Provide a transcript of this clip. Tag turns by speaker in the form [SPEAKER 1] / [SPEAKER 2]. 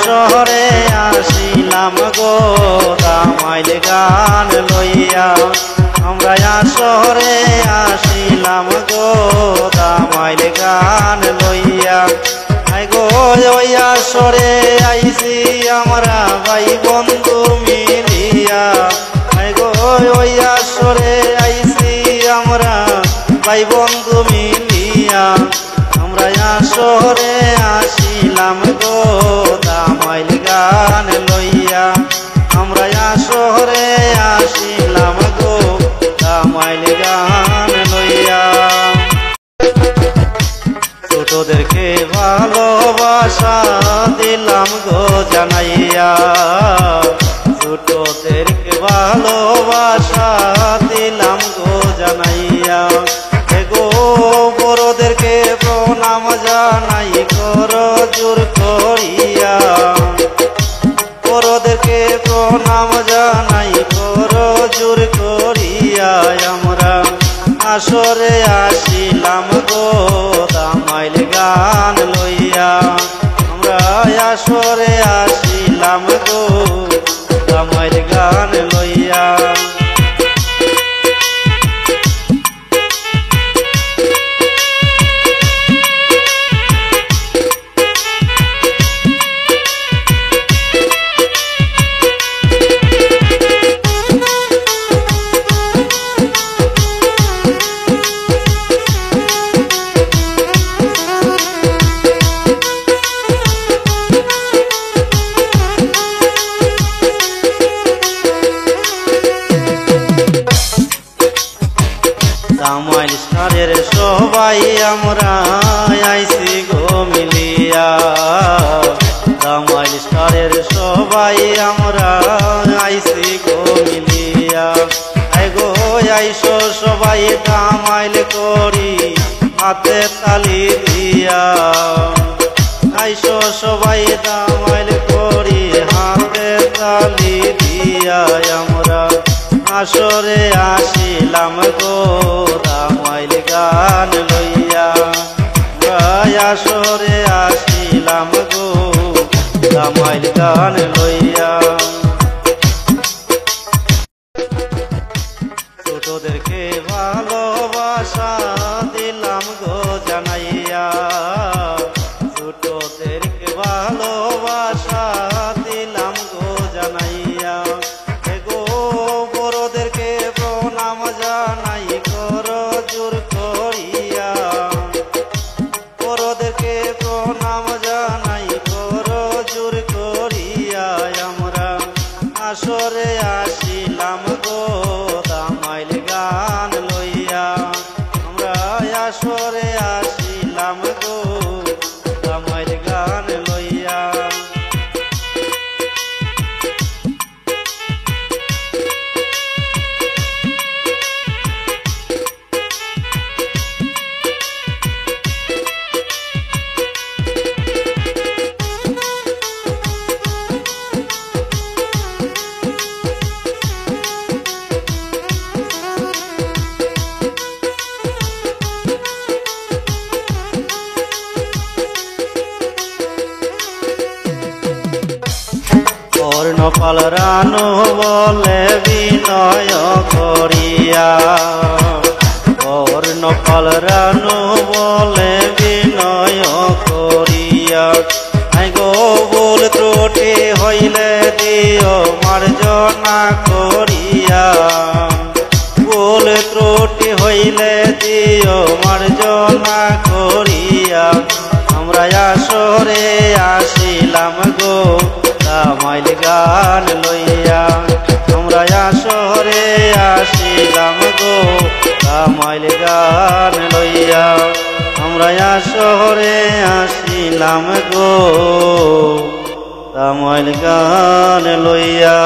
[SPEAKER 1] শহরে আসিলাম গো দামাইল গান লইয়া। আমরা শহরে আসিলাম গো দামাইল গান লইয়া। আই গো ওই আসরে আইছি আমরা ভাই বন্ধু মিলিয়া। আই গো ওই আসরে আইছি আমরা ভাই বন্ধু মিলিয়া। আমরা শহরে আসিলাম গো দামাইল গান লইয়া। আমরা শহরে আসিলাম গো দামাইল গান লইয়া। ছোটদেরকে ভালোবাসা দিলাম গো জানাইয়া। ছোটদেরকে ভালোবাসা দিলাম গো জানাইয়া। গো বড়দেরকে প্রণাম জানাই কর জোর করিয়া। বড়দেরকে প্রণাম জানাই কর জোর করিয়া। আমরা আসরে আসিলাম গো দামাইল গান লইয়া। আমরা আসরে আসিলাম গো দামাইল গান লইয়া। দামাইল স্টারের সবাই আমরা আইছি গো মিলিয়া। দামাইল স্টারের সবাই আমরা আইছি গো মিলিয়া। আই গো আইসো সবাই দামাইল করি হাতে তালি দিয়া। আইসো সবাই দামাইল করি হাতে তালি দিয়া। আমরা আসরে আসিলাম গো দামাইল গান লইয়া। আসরে আসিলাম গো দামাইল গান লইয়া। ছোটদেরকে ভালোবাসা দিলাম গো জানাইয়া। ছোটদেরকে ভালোবাসা দিলাম গো জানাইয়া। বড়দেরকে প্রণাম জানাই কর জোর করিয়া। বড়দেরকে প্রণাম জানাই কর জোর করিয়া। আমরা আসরে আসিলাম গো দামাইল গান লইয়া। আমরা আসরে আসিলাম গো দামাইল গান লইয়া। কর্ণপাল রানু বলে বিনয় করিয়া। কর্ণপাল রানু বলে বিনয় করিয়া। আই গো ভুল ত্রুটি হইলে দিও মার্জনা করিয়া। ভুল ত্রুটি হইলে দিও মার্জনা করিয়া। আমরা আসরে আসিলাম গো দামাইল গান লইয়া। আমরা আসরে আসিলাম গো দামাইল গান লইয়া। আমরা আসরে আসিলাম গো দামাইল গান লইয়া।